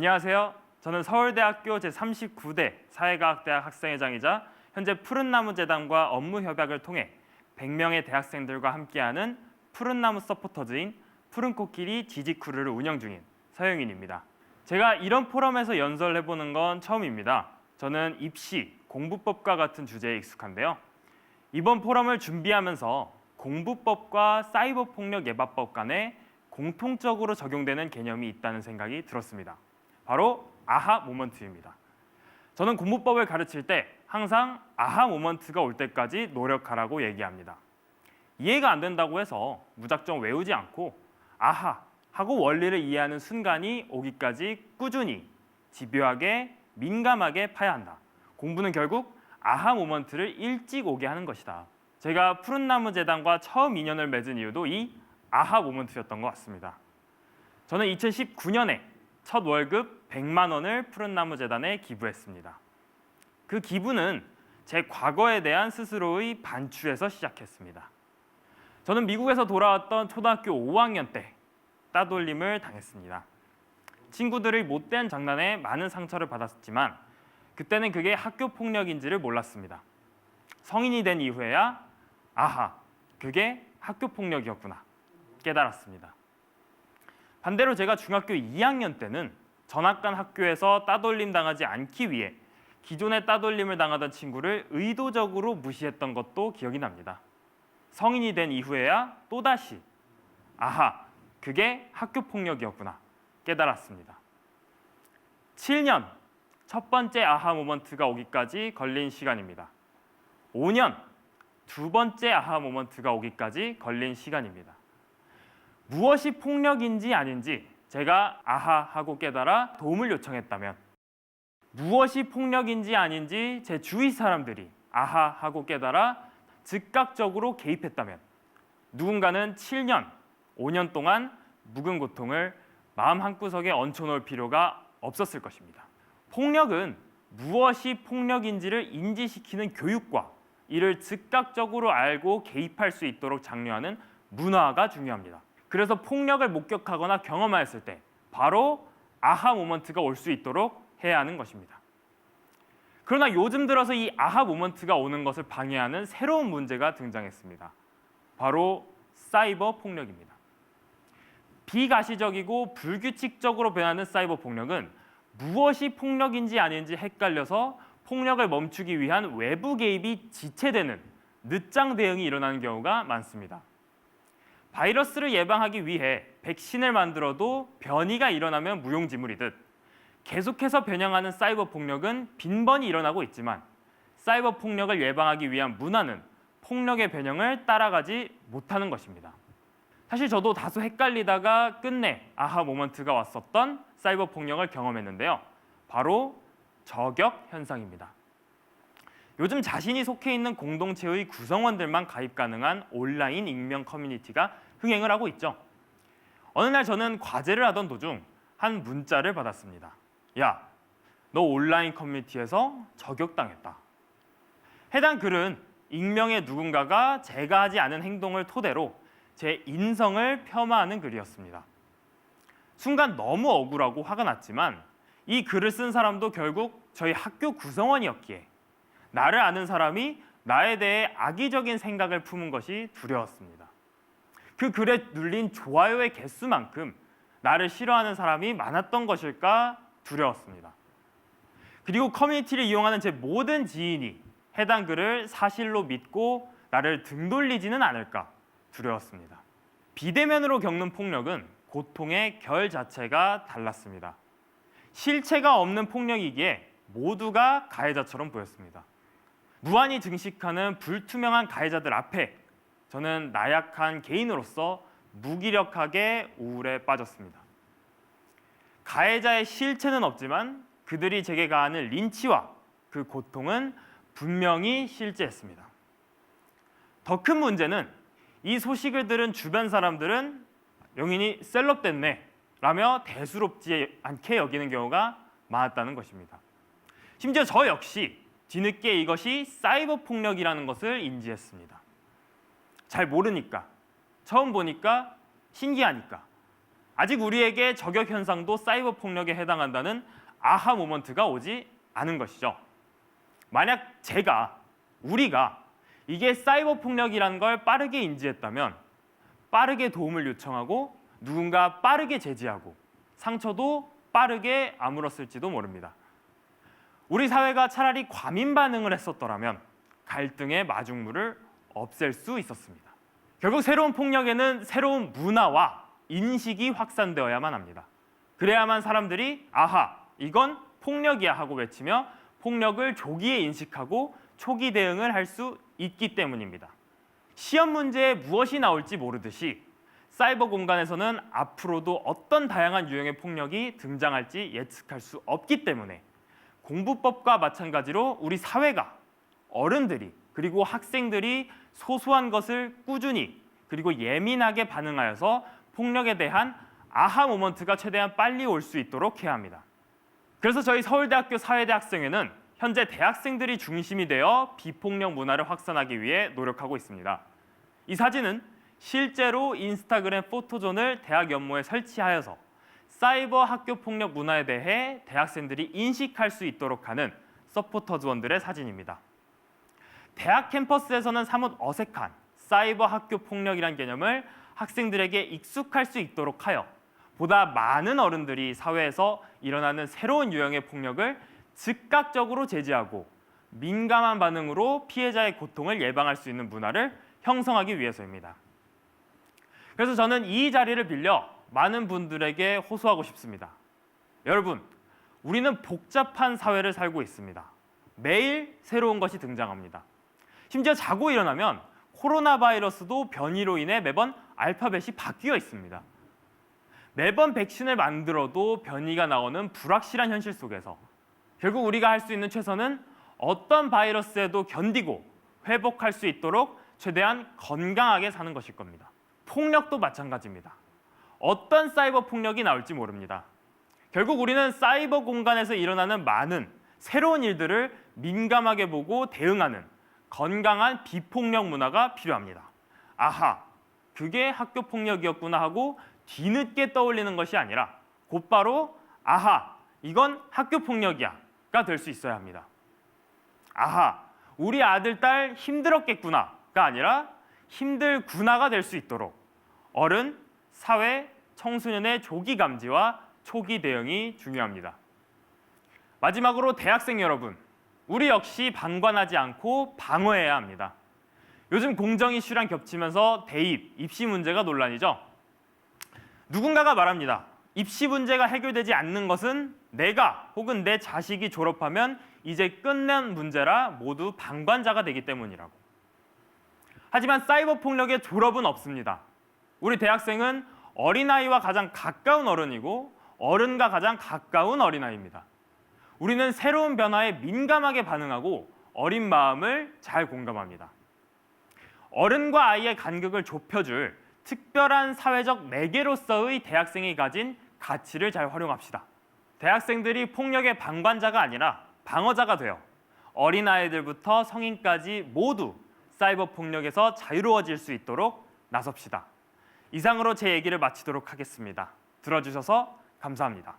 안녕하세요. 저는 서울대학교 제39대 사회과학대학 학생회장이자 현재 푸른나무재단과 업무 협약을 통해 100명의 대학생들과 함께하는 푸른나무 서포터즈인 푸른코끼리 지지크루를 운영 중인 서영인입니다. 제가 이런 포럼에서 연설해보는 건 처음입니다. 저는 입시, 공부법과 같은 주제에 익숙한데요. 이번 포럼을 준비하면서 공부법과 사이버 폭력 예방법 간에 공통적으로 적용되는 개념이 있다는 생각이 들었습니다. 바로 아하 모먼트입니다. 저는 공부법을 가르칠 때 항상 아하 모먼트가 올 때까지 노력하라고 얘기합니다. 이해가 안 된다고 해서 무작정 외우지 않고 아하 하고 원리를 이해하는 순간이 오기까지 꾸준히 집요하게 민감하게 파야 한다. 공부는 결국 아하 모먼트를 일찍 오게 하는 것이다. 제가 푸른나무재단과 처음 인연을 맺은 이유도 이 아하 모먼트였던 것 같습니다. 저는 2019년에 첫 월급 100만 원을 푸른나무재단에 기부했습니다. 그 기부는 제 과거에 대한 스스로의 반추에서 시작했습니다. 저는 미국에서 돌아왔던 초등학교 5학년 때 따돌림을 당했습니다. 친구들의 못된 장난에 많은 상처를 받았지만 그때는 그게 학교 폭력인지를 몰랐습니다. 성인이 된 이후에야 아하, 그게 학교 폭력이었구나 깨달았습니다. 반대로 제가 중학교 2학년 때는 전학간 학교에서 따돌림 당하지 않기 위해 기존에 따돌림을 당하던 친구를 의도적으로 무시했던 것도 기억이 납니다. 성인이 된 이후에야 또다시 아하, 그게 학교 폭력이었구나 깨달았습니다. 7년, 첫 번째 아하 모먼트가 오기까지 걸린 시간입니다. 5년, 두 번째 아하 모먼트가 오기까지 걸린 시간입니다. 무엇이 폭력인지 아닌지 제가 아하 하고 깨달아 도움을 요청했다면, 무엇이 폭력인지 아닌지 제 주위 사람들이 아하 하고 깨달아 즉각적으로 개입했다면 누군가는 7년, 5년 동안 묵은 고통을 마음 한구석에 얹혀놓을 필요가 없었을 것입니다. 폭력은 무엇이 폭력인지를 인지시키는 교육과 이를 즉각적으로 알고 개입할 수 있도록 장려하는 문화가 중요합니다. 그래서 폭력을 목격하거나 경험하였을 때 바로 아하 모먼트가 올 수 있도록 해야 하는 것입니다. 그러나 요즘 들어서 이 아하 모먼트가 오는 것을 방해하는 새로운 문제가 등장했습니다. 바로 사이버 폭력입니다. 비가시적이고 불규칙적으로 변하는 사이버 폭력은 무엇이 폭력인지 아닌지 헷갈려서 폭력을 멈추기 위한 외부 개입이 지체되는 늦장 대응이 일어나는 경우가 많습니다. 바이러스를 예방하기 위해 백신을 만들어도 변이가 일어나면 무용지물이듯 계속해서 변형하는 사이버 폭력은 빈번히 일어나고 있지만 사이버 폭력을 예방하기 위한 문화는 폭력의 변형을 따라가지 못하는 것입니다. 사실 저도 다소 헷갈리다가 끝내 아하 모먼트가 왔었던 사이버 폭력을 경험했는데요. 바로 저격 현상입니다. 요즘 자신이 속해 있는 공동체의 구성원들만 가입 가능한 온라인 익명 커뮤니티가 흥행을 하고 있죠. 어느 날 저는 과제를 하던 도중 한 문자를 받았습니다. 야, 너 온라인 커뮤니티에서 저격당했다. 해당 글은 익명의 누군가가 제가 하지 않은 행동을 토대로 제 인성을 폄하하는 글이었습니다. 순간 너무 억울하고 화가 났지만 이 글을 쓴 사람도 결국 저희 학교 구성원이었기에 나를 아는 사람이 나에 대해 악의적인 생각을 품은 것이 두려웠습니다. 그 글에 눌린 좋아요의 개수만큼 나를 싫어하는 사람이 많았던 것일까 두려웠습니다. 그리고 커뮤니티를 이용하는 제 모든 지인이 해당 글을 사실로 믿고 나를 등 돌리지는 않을까 두려웠습니다. 비대면으로 겪는 폭력은 고통의 결 자체가 달랐습니다. 실체가 없는 폭력이기에 모두가 가해자처럼 보였습니다. 무한히 증식하는 불투명한 가해자들 앞에 저는 나약한 개인으로서 무기력하게 우울에 빠졌습니다. 가해자의 실체는 없지만 그들이 제게 가하는 린치와 그 고통은 분명히 실제했습니다. 더 큰 문제는 이 소식을 들은 주변 사람들은 영인이 셀럽됐네 라며 대수롭지 않게 여기는 경우가 많았다는 것입니다. 심지어 저 역시 뒤늦게 이것이 사이버 폭력이라는 것을 인지했습니다. 잘 모르니까, 처음 보니까, 신기하니까. 아직 우리에게 저격 현상도 사이버 폭력에 해당한다는 아하 모먼트가 오지 않은 것이죠. 만약 우리가 이게 사이버 폭력이라는 걸 빠르게 인지했다면 빠르게 도움을 요청하고 누군가 빠르게 제지하고 상처도 빠르게 아물었을지도 모릅니다. 우리 사회가 차라리 과민 반응을 했었더라면 갈등의 마중물을 없앨 수 있었습니다. 결국 새로운 폭력에는 새로운 문화와 인식이 확산되어야만 합니다. 그래야만 사람들이 아하, 이건 폭력이야 하고 외치며 폭력을 조기에 인식하고 초기 대응을 할 수 있기 때문입니다. 시험 문제에 무엇이 나올지 모르듯이 사이버 공간에서는 앞으로도 어떤 다양한 유형의 폭력이 등장할지 예측할 수 없기 때문에 공부법과 마찬가지로 우리 사회가, 어른들이 그리고 학생들이 소소한 것을 꾸준히 그리고 예민하게 반응하여서 폭력에 대한 아하 모먼트가 최대한 빨리 올 수 있도록 해야 합니다. 그래서 저희 서울대학교 사회대학생회는 현재 대학생들이 중심이 되어 비폭력 문화를 확산하기 위해 노력하고 있습니다. 이 사진은 실제로 인스타그램 포토존을 대학 연모에 설치하여서 사이버 학교 폭력 문화에 대해 대학생들이 인식할 수 있도록 하는 서포터즈원들의 사진입니다. 대학 캠퍼스에서는 사뭇 어색한 사이버 학교 폭력이란 개념을 학생들에게 익숙할 수 있도록 하여 보다 많은 어른들이 사회에서 일어나는 새로운 유형의 폭력을 즉각적으로 제지하고 민감한 반응으로 피해자의 고통을 예방할 수 있는 문화를 형성하기 위해서입니다. 그래서 저는 이 자리를 빌려 많은 분들에게 호소하고 싶습니다. 여러분, 우리는 복잡한 사회를 살고 있습니다. 매일 새로운 것이 등장합니다. 심지어 자고 일어나면 코로나 바이러스도 변이로 인해 매번 알파벳이 바뀌어 있습니다. 매번 백신을 만들어도 변이가 나오는 불확실한 현실 속에서 결국 우리가 할 수 있는 최선은 어떤 바이러스에도 견디고 회복할 수 있도록 최대한 건강하게 사는 것일 겁니다. 폭력도 마찬가지입니다. 어떤 사이버 폭력이 나올지 모릅니다. 결국 우리는 사이버 공간에서 일어나는 많은 새로운 일들을 민감하게 보고 대응하는 건강한 비폭력 문화가 필요합니다. 아하, 그게 학교 폭력이었구나 하고 뒤늦게 떠올리는 것이 아니라 곧바로 아하, 이건 학교 폭력이야가 될 수 있어야 합니다. 아하, 우리 아들, 딸 힘들었겠구나가 아니라 힘들구나가 될 수 있도록 어른, 사회, 청소년의 조기 감지와 초기 대응이 중요합니다. 마지막으로 대학생 여러분, 우리 역시 방관하지 않고 방어해야 합니다. 요즘 공정 이슈랑 겹치면서 대입, 입시 문제가 논란이죠. 누군가가 말합니다. 입시 문제가 해결되지 않는 것은 내가 혹은 내 자식이 졸업하면 이제 끝난 문제라 모두 방관자가 되기 때문이라고. 하지만 사이버 폭력의 졸업은 없습니다. 우리 대학생은 어린아이와 가장 가까운 어른이고 어른과 가장 가까운 어린아이입니다. 우리는 새로운 변화에 민감하게 반응하고 어린 마음을 잘 공감합니다. 어른과 아이의 간극을 좁혀줄 특별한 사회적 매개로서의 대학생이 가진 가치를 잘 활용합시다. 대학생들이 폭력의 방관자가 아니라 방어자가 되어 어린아이들부터 성인까지 모두 사이버 폭력에서 자유로워질 수 있도록 나섭시다. 이상으로 제 얘기를 마치도록 하겠습니다. 들어주셔서 감사합니다.